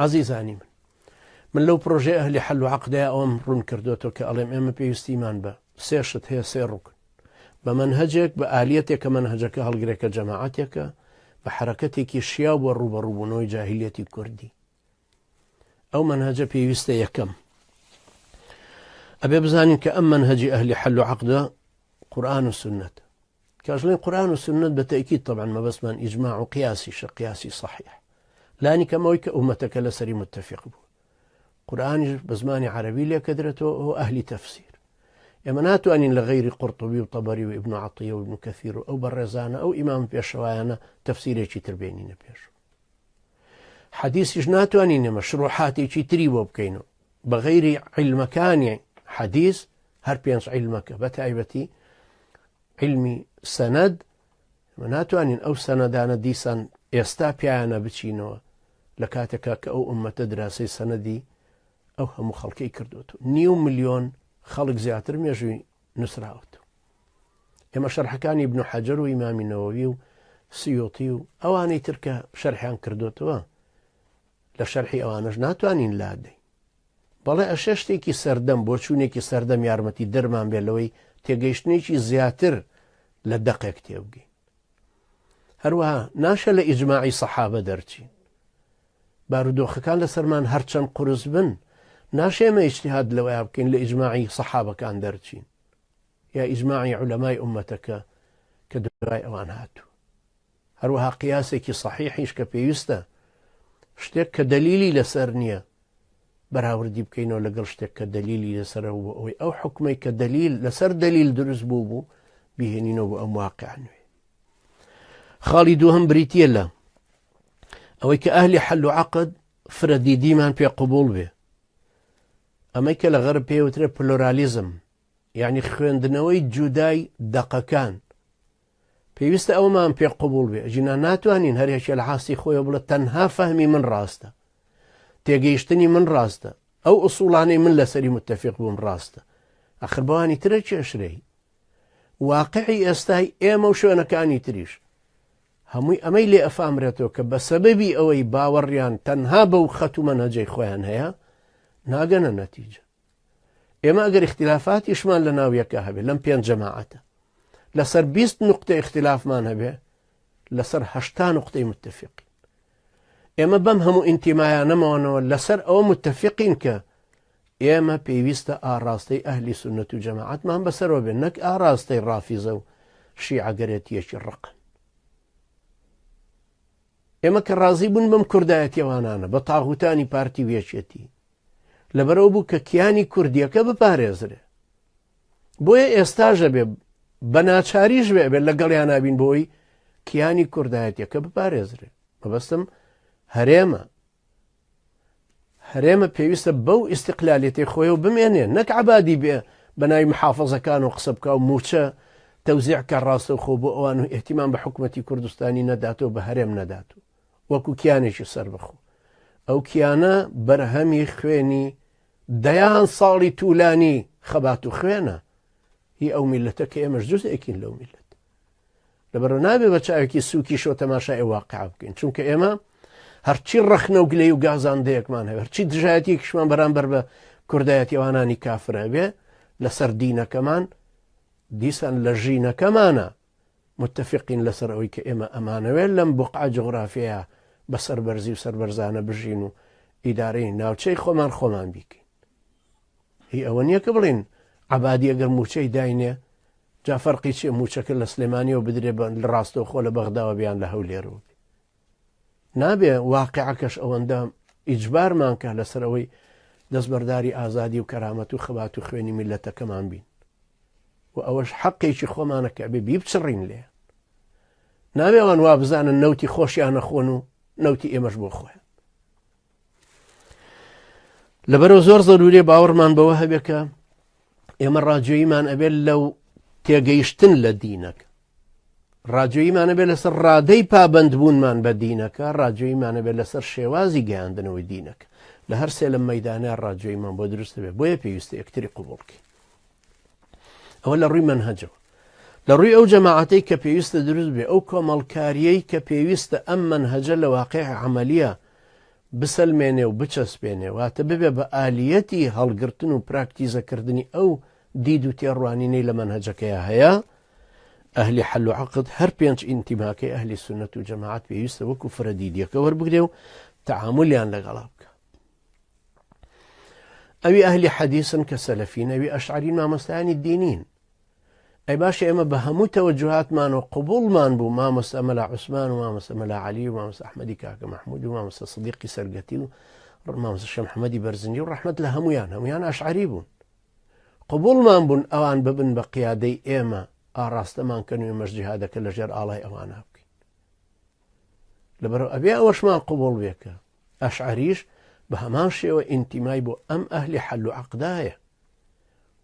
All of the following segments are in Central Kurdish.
عزیزانی من لەو پرۆژەی ئەهلی حەل و عەقدەیە ئەوەم ڕوون کردوێتەوە کە ئەڵێم ئێمە پێویستیمان بە سێ شت هەیە، سێ ڕوکن، بە مەنهەجێک، بە ئالیەتێک کە مەنهەجەکە هەڵگرێکە جەماعەتێکە، بە حرەکەتێکی شیاو بۆ ڕوبەڕووبوونەوەی جاهیلیەتی کوردی. ئەو مەنهەجە پێویستە یەکەم ئەبێ بزانین کە ئەم مەنهەجی ئەهلی حەل و عەقدە قورئان و سنەت. کاژڵێن قورئان و سنەت بە تەئکید طبعا مەبەستمان ئیجماع و قیاسیشە، قیاسی صحیح، لانی کەمەوەی کە ئومەتەکە لەسەری متفق بوو. قورئانیش بە زمانی عەرەبی لێکە درێتەوە، ئەو ئەهلی تەفسیر. ئێمە ناتوانین لە غەیری قورطوبی و طەبەری و ئیبن عەطیە و ئیبن کەثیر و ئەو بەڕێزانە ئەو ئیمام پێشەوایانە تەفسیرێکی تر بێنینە پێش. حەدیثیش ناتوانین ئێمە شروحاتێکی تری بۆ بکەینەوە بە غەیری عیلمەکانی حەدیث، هەر پێنج عیلمەکە بە تایبەتی علمی سەنەد، ئێمە ناتوانین ئەو سەنەدانە دیسان ئێستا پیانە بچینەوە لە کاتێکا کە ئەو ئومەتە دراسی سەنەدی ئەو هەموو خەڵکەی کردوێت. 9 ملیۆن خەڵک زیاتر مێژووی نووسراوت. ئێمە شەرحەکانی ئیبن حەجەر و ئیمامی نەوەوی و سیوطی و ئەوانەی تر کە شەرحیان کردوێتەوە لە شەرحی ئەوانەش ناتوانین لادەین. بەڵێ ئەشە شتێکی سەردەم بۆ چوونێکی سەردەم یارمەتی دەرمان بێ لەوەی تێگەیشتنێکی زیاتر لە دەقێک تێبگەین. هەروەها ناشە لە ئیجماعی سەحابە دەرچین. بارودۆخەکان لەسەرمان هەرچەند قورس بن، ناشێمە ئیجتیهاد لەوەیە بکەین لە ئیجماعی سەحابەکان دەرچین یا ئیجماعی عولەمای ئومەتەکە کە دوای ئەوان هاتوو. هەروەها قیاسێکی صحیحیش کە پێویستە شتێک کە دەلیلی لەسەر نییە بەراوردی بکەینەوە لەگەڵ شتێک کە دەلیلی لەسەرە بوو، ئەوەی ئەو حکمەی کە دەلیل لەسەر دەلیل دروست بوو بیهێنینەوە بۆ ئەم واقعە نوێ. خاڵی دووهەم بریتیە لە ئەوەی کە ئەهلی حەل و عەقد فرەدیدیمان پێ قبوڵ بێ. ئەمەی کە لە غەرب پێوترێ پلۆرالیزم، یعنی خوێندنەوەی جودای دەقەکان، پێویستە ئەومان پێ قبوڵ بێ. ژینا ناتوانین هەرێکێ لە حاسی خۆیەوە بڵێت تەنها فەهمی من ڕاستە، تێگەیشتنی من ڕاستە، ئەو ئوسوڵانەی من لەسەری متفق بووم ڕاستە. ئەخر بەوانی ترە کێشرەی واقعی ئێستای ئێمە و شوێنەکانی تریش هەمووی ئەمەی لێ ئەفامرێتەوە کە بە سەبەبی ئەوەی باوەڕیان تەنها بەو خەت و مەنهەجەی خۆیان هەیە ناگەنە نەتیجە. ئێمە ئەگەر اختلافاتیشمان لە ناو یەکە هەبێ لەم پێنج جەماعەتە، لەسەر 20 نقطەی اختلافمان هەبێ لەسەر 80 نقطەی متفقین. ئێمە بەم هەموو ئینتیمایانەمەوەنەوە لەسەر ئەوە متفقین کە ئێمە پێویستە ئاراستەی ئەهلی سونەت و جەماعەتمان بەسەرەوە بێن، نەک ئاراستەی ڕافیزە و شیعەگەرێتیەکی ڕقن. ئێمە کە ڕازی بوون بەم کوردایەتیەوانانە بە تاغوتانی پارتی وێچێتی لەبەرەوە بوو کە کیانی کوردیەکە بپارێزرێ. بۆیە ئێستاژە بێ بە ناچاریش بێ لەگەڵیان نابین بۆی کیانی کوردایەتیەکە بپارێزرێ. مەبەستم هەرێمە پێویستە بەو ئیستیقلالێتی خۆی و بمێنێ، نەک عەبادی بێ بە ناوی محافەزەکان و قسە بکە و موچە تەوزیعکە ڕاستە خۆ بۆ ئەوان و ئێحتیمام بە حکومەتی کوردستانی نەداتەوە، بە هەرێم نەداتوە، وەکو کیانێکی سەر بخۆ. ئەو کیانە بەرهەمی خوێنی دەیان ساڵی توولانی خەبات و خوێنە هی ئەو میلەتە کە ئێمەش جوزئێکین لەو میلەت. لەبەرەوە نابێ بە چاوێکی سووکی شۆ تەماشای واقع بکەین، چونکە ئێمە هەرچی ڕەخنە و گلەی و گازاندەیەکمان هەبێ، هەرچی دژایەتێکیشمان بەرامبەر بە کوردایەتیەوانانی کافرە بێ لەسەر دینەکەمان، دیسان لە ژینەکەمانە متفقین لەسەر ئەوەی کە ئێمە ئەمانەوێت لەم بوقعە جغرافیەیە بە سەربەرزی و سەربەرزانە بژین و ئیدارەی ناوچەی خۆمان بیکەین. هی ئەوە نییە کە بڵین عەبادی ئەگەر موچەی داینێ جا فەرقی چیە موچەکە لە سلێمانیەوە بدرێ لە ڕاستەوە خۆ لە بەغداوە بیان لە هەولێرەوە نابێ. واقعەکەش ئەوەندە ئیجبارمان کە لەسەر ئەوەی دەستبەرداری ئازادی و کەرامەت و خەبات و خوێنی میلەتەکەمان بین و ئەوەش حەقێکی خۆمانەکە بێ بیبچڕین لێ. نابێ ئەوان وا بزانن نەوتی خۆشیان نەخۆن و نەوتی ئێمەش بۆ خۆیان. لەبەرەوە زۆر زەروریە باوەڕمان بەوە هەبێ کە ئێمە ڕاجۆییمان ئەبێت لەو تێگەیشتن لە دینەکە، ڕاجۆییمان ئەبێت لەسەر ڕادەی پابەندبوونمان بە دینەکە، ڕاجۆییمان ئەبێت لەسەر شێوازی گەیاندنەوەی دینەکە. لە هەر سێ لەم مەیدانە ڕاجۆییمان بۆ دروست بێت. بۆیە پێویستە یەکتری قبوڵ بکەین. ئەوە لە ڕووی مەنهەجەوە. لە ڕووی ئەو جەماعەتەی کە پێویستە دروست بێ، ئەو کۆمەڵکاریەی کە پێویستە ئەم مەنهەجە لە واقع عەمەلیە بسەلمێنێ و بچەسپێنێ، واتە ببێ بە ئالیەتی هەڵگرتن و پراکتیزەکردنی ئەو دید و تێڕوانینەی لە مەنهەجەکەیە هەیە. ئەهلی حەل و عەقد هەر پێنج ئینتیماکەی ئەهلی سونەت و جەماعەت پێویستە وەکو فرەدیدیەکە وەربگرێ و تەعاملیان لەگەڵا بکە. ئەوی ئەهلی حەدیثن کە سەلەفین، ئەوی ئەشعەری مامۆستایانی دینین. ئەی باشە ئێمە بە هەموو تەوەجوهاتمان و قبوڵمان بوو مامۆستا مەلا عوسمان و مامۆستا مەلا عەلی و مامۆستا ئەحمەدی کاکە مەحموود و مامۆستا سدیقی سەرگەتی و مامۆستا شێخ محەممەدی بەرزنجی و ڕەحمەت لە هەمویان ئەشعەری بوون. قبوڵمان بوون ئەوان ببن بە قیادەی ئێمە، ئاڕاستەمان کەن و ئێمەش جیهادەکە لەژێر ئاڵای ئەوانە بکەین. لەبەرەوە ئەبێ ئەوەشمان قبوڵ بێکە. ئەشعەریش بە هەمان شێوە ئینتیمای بۆ ئەم ئەهلی حەل و عەقدایە.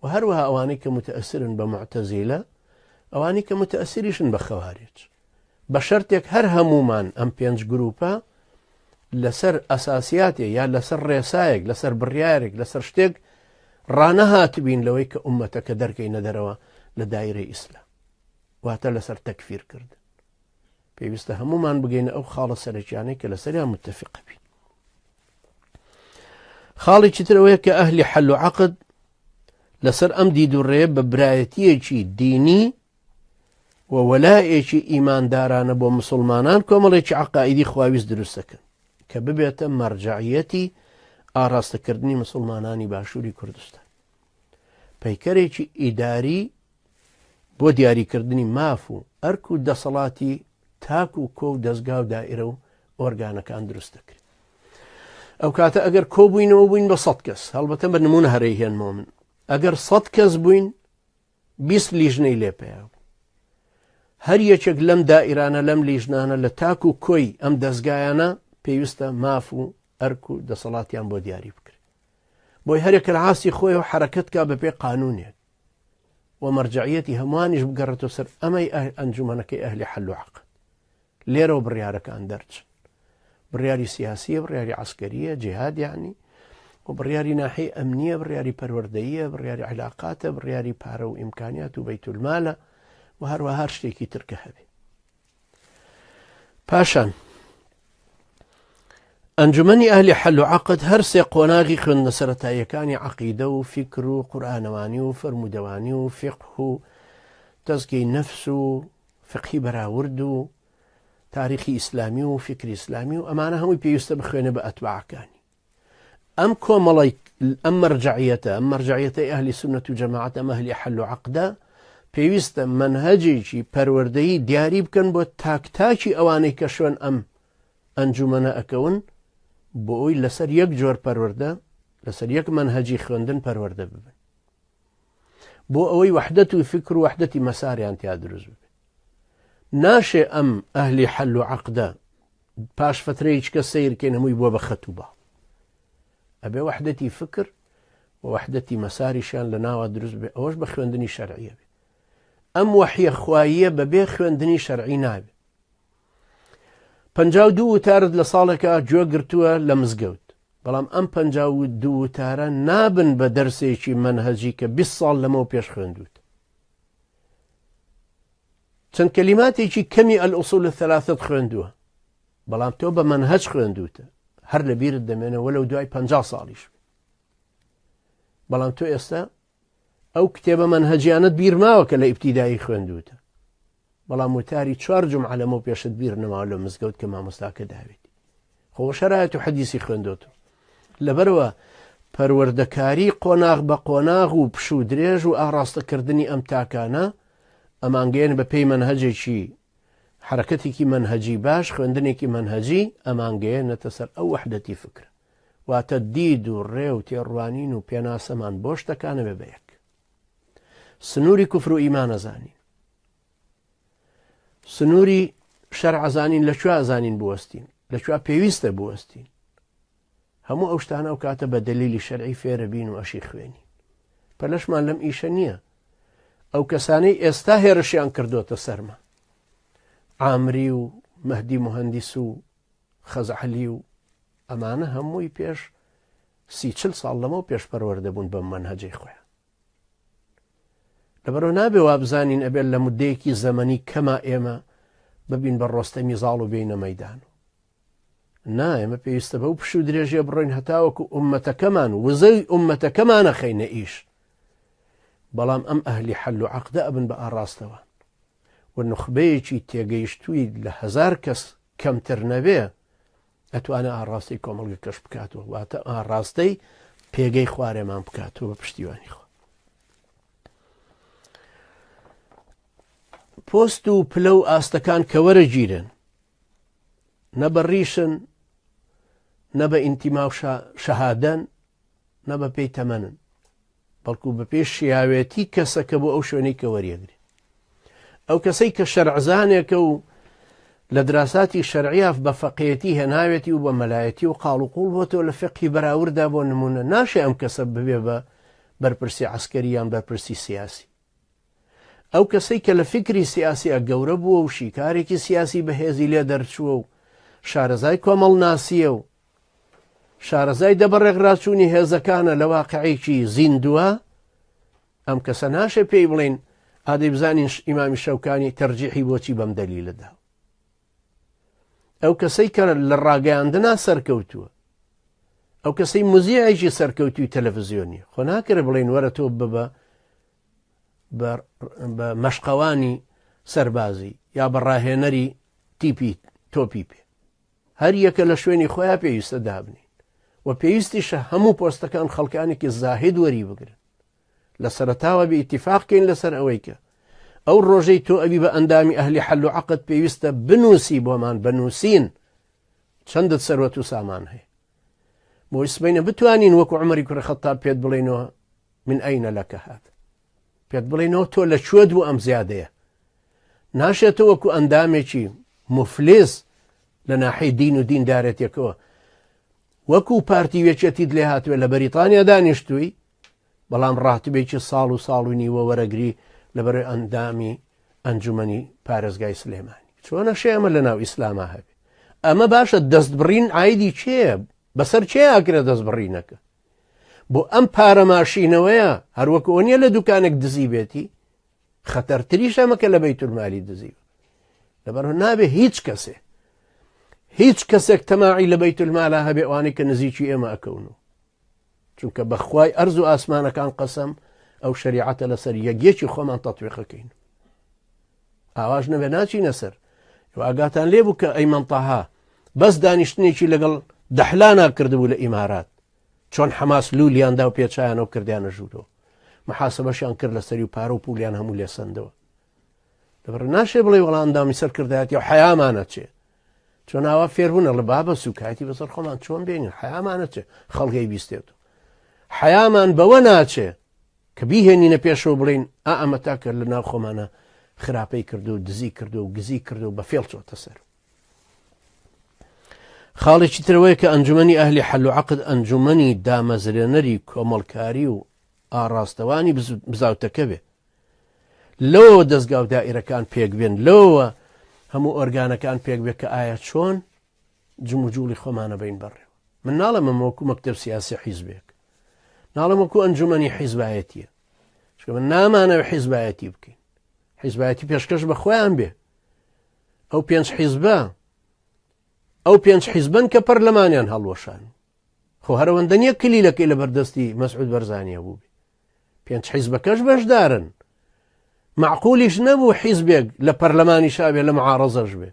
و هەروەها ئەوانەی کە متەئەسرن بە معتەزیلە، ئەوانی کە متەئەسریشن بە خەوارج، بە شەرتێک هەر هەمومان ئەم پێنج گروپە لەسەر ئەساسیاتێ یا لەسەر ڕێسایەک، لەسەر بڕیارێک، لەسەر شتێک ڕانەهاتبین لەوەی کە ئومەتەکە دەرکەینە دەرەوە لە دایرەی ئیسلام، واتە لەسەر تەکفیرکردن. پێویستە هەمومان بگەینە ئەو خاڵە سەرەکیانەی کە لەسەریان متتەفقە بین. خاڵێکی ترەوەیە کە ئەهلی حەل و عەقد لەسەر ئەم دید و ڕێ بە برایەتیەکی دینی و وەلایەکی ئیماندارانە بۆ مسلمانان کۆمەڵێکی عەقائیدی خواویست دروستەکەن کە ببێتە مەرجەعیەتی ئاراستەکردنی مسلمانانی باشووری کوردستان، پەیکەرێکی ئیداری بۆ دیاریکردنی ماف و ئەرک و دەسەڵاتی تاک و کۆ و دەستگا و دائیرە و ئۆرگانەکان دروست دەکرێت. ئەو کاتە ئەگەر کۆبووینەوە بووین بە 100 کەس، هەڵبەتە بە نمونە هەرەی هێنمەوە من، ئەگەر 100 کەس بووین 20 لیژنەی لێپەیە بوو، هەر یەکێک لەم دائیرانە لەم لیژنانە لە تاک و کۆی ئەم دەستگایانە پێویستە ماف و ئەرک و دەسەڵاتیان بۆ دیاری بکرێت، بۆی هەرێکە لە عاسی خۆی و حرەکەت کا بەپێ قانونێک و مەرجەعیەتی هەمووانیش بگەڕێتەوە سەر ئەمەی ئەنجومەنەکەی ئەهلی حەل و عەقد. لێرەوە بڕیارەکان دەرچن، بڕیاری سیاسیە، بڕیاری عەسکەریە، جیهاد یعنی، و بڕیاری ناحەی ئەمنیە، بڕیاری پەروەردەییە، بڕیاری علاقاتە، بڕیاری پارە و ئیمکانیات و بەیتولمالە و هەروە هەر شتێکی ترکە هەبێ. پاشان ئەنجومەنی ئەهلی حەل و عەقد هەر سێ قۆناغی خوێندنە سەرەتاییەکانی عەقیدە و فیکر و قورئانەوانی و فەرموودەوانی و فیقه و تەزکیەی نەفس و فقهی بەراورد و تاریخی ئیسلامی و فکری ئیسلامی و ئەمانە هەمووی پێویستە بخوێنە بە ئەتباعەکانی. ئەم کۆمەڵی ئەم مەرجەعیەتە ئەهلی سونەت و جەماعەت، ئەم ئەهلی حەل و عەقدە پێویستە مەنهەجێکی پەروەردەیی دیاری بکەن بۆ تاکتاکی ئەوانەی کە شوێن ئەم ئەنجومەنە ئەکەون، بۆ ئەوی لەسەر یەک جۆر پەروەردە، لەسەر یەک مەنهەجی خوێندن پەروەردە ببن، بۆ ئەوەی وەحدەت و فکر و وەحدەتی مەساریان تیا دروست ببن. ناشێ ئەم ئەهلی حەل و عەقدە پاش فترەیەک کە سەیرکەین هەمووی بۆ بە خەت و باڵ، ئەبێ وەحدەتی فکر و وەحدەتی مەساریشیان لە ناوە دروست بێ، ئەوەش بە خوێندنی شەرعیە بێ. ئەم وەحیە خواییە بەبێ خوێندنی شەرعی نابێ. 52 وتارت لە ساڵێکە گوێ گرتووە لە مزگەوت، بەڵام ئەم 52 وتارە نابن بە دەرسێکی مەنهەجی کە 20 ساڵ لەمەوە پێش خوێندووت. چەند کەلیماتێکی کەمی ئەلئوسوول الثەلاثەت خوێندووە، بەڵام تۆ بە مەنهەج خوێندووتە، هەر لە بیرت دەمێنە وەلەو دوای 50 ساڵیش، بەڵام تۆ ئێستا ئەو کتێبە مەنهەجیانت بیر ماوە کە لە ئیبتیدایی خوێندووتە، بەڵام وتاری 4 جومعە لەمەوە پێشت بیر نەماوە لە مزگەوت کە مامۆستاکە داوێتی، خۆ شەرایەت و حەدیسی خوێندوتەوە. لەبەرەوە پەروەردەکاری قۆناغ بە قۆناغ و پش و درێژ و ئاڕاستەکردنی ئەم تاکانە ئەمانگەیەن بە پێی مەنهەجێکی حرەکەتێکی مەنهەجی باش، خوێندنێکی مەنهەجی، ئەمانگەیەنەتە سەر ئەو وەحدەتی فکر، واتە دید و ڕێ و تێڕوانین و پێناسەمان بۆ شتەکانە بێ بە یەک. سنووری کوفر و ئیمان ئەزانین، سنووری شەرع ئەزانین، لەکوێ ئەزانین بوەستین، لەکوێ پێویستە بوەستین. هەموو ئەو شتانە ئەو کاتە بە دەلیلی شەرعی فێرە بین و ئەشی خوێنین. پەلەشمان لەم ئیشە نییە. ئەو کەسانەی ئێستا هێرشیان کردوتە سەرمە، عامری و مەهدی مهەندیس و خەزعەلی و ئەمانە هەمووی پێش 30-40 ساڵ لەمەوە پێش پەروەردە بوون بەم مەنهەجەی خۆیان. لەبەرەوە نابێ وا بزانین ئەبێت لە مودەیەکی زەمەنی کەما ئێمە ببین بە ڕۆستەمی زاڵ و بینە مەیدان، نا ئێمە پێویستە بەو پش و درێژێ بڕۆین هەتاوەکو ئومەتەکەمان وزەی ئومەتەکەمانە خەینە ئیش. بەڵام ئەم ئەهلی حەل و عەقدە ئەبن بە ئاڕاستەوە و نخبەیەکی تێگەیشتووی لە 1000 کەس کەمتر نەبێ ئەتوانە ئاڕاستی کۆمەڵگە کەش بکاتەوە، واتە ئاڕاستەی پێگەی خوارێمان بکاتەوە بە پشتیوانی خۆ. پۆست و پلە و ئاستەکان کە وەرەگیرن نە بە ڕیشن نە بە ئینتیما و شەهادەن نە بە پێی تەمەنن، بەڵکو بە پێش شیاوێتی کەسەکە بۆ ئەو شوێنەی کە وەریەگری. ئەو کەسەی کە شەرعزانێکە و لە دراساتی شەرعیاف بە فەقێتی هێناوێتی و بە مەلایەتی و قاڵ و قوڵ بۆتەوە لە فقهی بەراوردا بۆ نمونە ناشێ ئەم کەسە ببێ بە بەرپرسی عەسکەری یان بەرپرسی سیاسی. ئەو کەسەی کە لە فکری سیاسیە گەورە بووە و شیکارێکی سیاسی بەهێزی لێ دەرچووە و شارەزای کۆمەڵ ناسیە و شارەزای دەبڕێغراچوونی هێزەکانە لە واقعەیەکی زیندووە، ئەم کەسە ناشێ پێی بڵێن ئادەی بزانین ئیمامی شەوکانی تەرجیحی بۆچی بەم دەلیلەدا. ئەو کەسەی کە لە ڕاگەیاندنا سەرکەوتووە، ئەو کەسەی موزیعێکی سەرکەوتوی تەلەڤیزیۆنی خۆ ناکرێ بڵێن وەرە تۆ ببە بە مەشقەوانی سەربازی یا بە ڕاهێنەری تیپی تۆپی پێ. هەر یەکە لە شوێنی خۆیان پێویستە دابنین و پێویستیشە هەموو پۆستەکان خەڵکانێکی زاهید وەری بگرن. لە سەرەتاوە بە ئیتیفاقکەین لەسەر ئەوەی کە ئەو ڕۆژەی تۆ ئەبی بە ئەندامی ئەهلی حەل و عەقد پێویستە بنووسی بۆمان بنووسین چەندت سەروەت و سامان هەیە بۆی سبەینە بتوانین وەکو عومەری کوڕی خەتاب پێت بڵێنەوە من ئەینە لەکە هات، پێت بڵێنەوە تۆ لە کوێ بوو ئەم زیادەیە. ناشێتە وەکو ئەندامێکی مفلیس لە ناحەی دین و دیندارەتێکەوە وەکو پارتی وێچێتیت لێ هاتوێ لە بەریتانیا دانیشتووی بەڵام ڕاتبێکی ساڵ و ساڵ و نیوە وەرەگری لەبەرەوەی ئەندامی ئەنجومەنی پارێزگای سلێمانی. چۆنە شێمە لە ناو ئیسلاما هەبێ؟ ئەمە باشە دەستبڕین ئایدی چێە؟ بەسەر چێ ئاکرێ دەستبڕینەکە؟ بۆ ئەم پارە ماشینەوەیە هەروەکو نییە لە دوکانێک دزی بێتی، خەتەرتریش ئەمەکە لە بەیتولمالی دزی. لەبەرەوە نابێ هیچ کەسێک تەماعی لە بەیتولمالا هەبێ ئەوانەی کە نزیکی ئێمە ئەکەونەوە، چونکە بەخوای ئەرز و ئاسمانەکان قەسەم ئەو شریعەتە لەسەر یەکیەکی خۆمان تەطبیقەکەین. ئاواژ نەبێ ناچینە سەر. ئاگاتان لێ بوو کە ئەیمەن تەها بەس دانیشتنێکی لەگەڵ دەحلانا کردبوو لە ئیمارات، چۆن حەماس لولیاندا و پێچیانە و کردیانە ژوورەوە، محاسبەشیان کرد لەسەری و پارە و پولیان هەموو لێسەندەوە. لەبەر ناشێ بڵێ وەڵا ئەندامی سەرکردایەتی و حەیامانە چێ، چۆن ئاوا فێربوونە لە بابە سوکایەتی بەسەر خۆمان چۆن بێنین حەیامانە چێ خەڵگەی بیستێت و حەیامان بەوە ناچێ کە بیهێنینە پێشەوە بڵین ئەمە تاکە لە ناو خۆمانە خراپەی کردو و دزی کردو و گزی کردو و بە فێڵ چۆتە سەر. خاڵێکی ترەوەی کە ئەنجومەنی ئەهلی حەل و عەقد ئەنجومەنی دامەزرێنەری کۆمەڵکاری و ئاڕاستەوانی بزاوتەکە بێ، لەوە دەستگا و دائیرەکان پێک بێن، لەوە هەموو ئۆرگانەکان پێک بێ کە ئایا چۆن جم و جوڵی خۆمانە بین بەڕێوە. من ناڵێم ئەمە وەکو مەکتەب سیاسی حیزبێک، ناڵێم وەکو ئەنجومەنی حیزبایەتیە، چکە من نامانەوە حیزبایەتی بکەین. حیزبایەتی پێشکەش بە خۆیان بێ. ئەو پێنج حیزبن کە پەرلەمانیان هەڵوەشان، خۆ هەرەوەندە نییە کلیلەکەی لە بەردەستی مەسعود بەرزانیە بوو بێ. پێنج حیزبەکەش بەشدارن. معقولیش نەبوو حیزبێک لە پەرلەمانی شابێ لە معارەزەش بێ،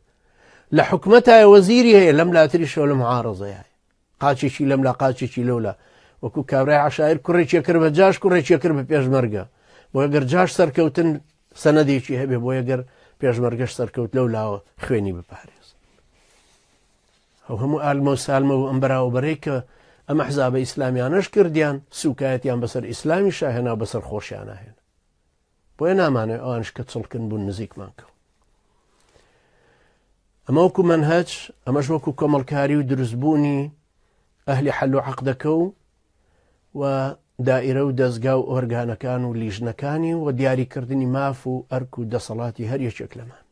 لە حکومەتایە وەزیری هەیە لەم لاتریشەوە لە معارەزەیە، قاچێکی لەم لا قاچێکی لەولا، وەکو کابرای عەشایر کوڕێکیە کرد بە جاش کوڕێکیە کرد بە پێشمەرگە، بۆ ئەگەر جاش سەرکەوتن سەنەدێکی هەبێ، بۆ ئەگەر پێشمەرگەش سەرکەوت لەولاوە خوێنی بپارێز. ئەو هەموو ئالمە و سالمە و ئەم بەراوبەرەی کە ئەم ئەحزابە ئیسلامیانەش کردیان سوکایەتیان بەسەر ئیسلامی شاهێنا بەسەر خۆشیانە هێنا، بۆیە نامانێ ئەوانش کە چڵکن بوون نزیکمان کەوت. ئەمە وەکو مەنهەج، ئەمەش وەکو کۆمەڵکاری و دروستبوونی ئەهلی حەل و عەقدەکە و دائیرە و دەستگا و ئۆرگانەکان و لیژنەکانی و دیاریکردنی ماف و ئەرک و دەسەڵاتی هەر یەکێک لەمان.